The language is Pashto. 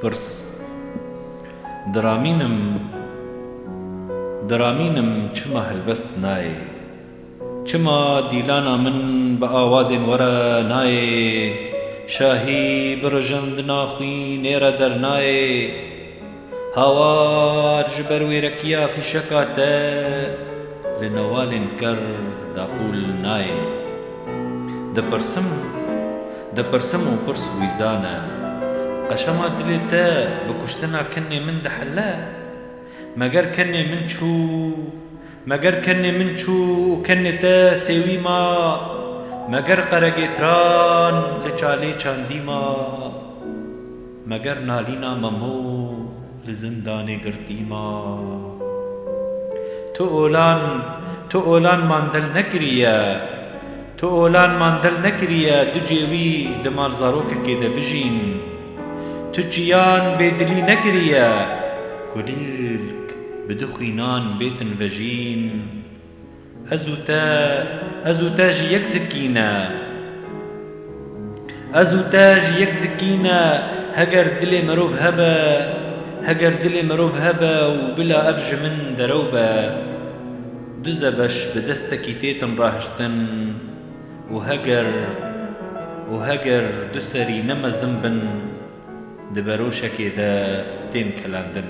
برس درامينم چما هلبست ناي چما ديلانا من بآواز ورا ناي شاهي برجند ناخوي نيرا در ناي هاوار جبر ويركيا في شكاته لنوال كر داقول ناي دبرسم وبرس ويزانا قشما دلتا بكشتنا كني من دحلا مگر كني من چو وكني تا سيوي ما مگر قرقتران لچالي چاندي ما مگر نالينا ممو لزندان گرتي ما تو اولان ماندل نكريا دو جيوي دمال زاروكا كيدا بجين تو جيان بيدلي نكريا كوديلك بدخينان بيتن فجين أزو تاجي يكزكينا هجر دلي مروف هبا وبلا أفج من دروبا دزبش بدستكي تيتن راهشتن وهجر دسري نما زنبن دبروشك إذا تين كلاندن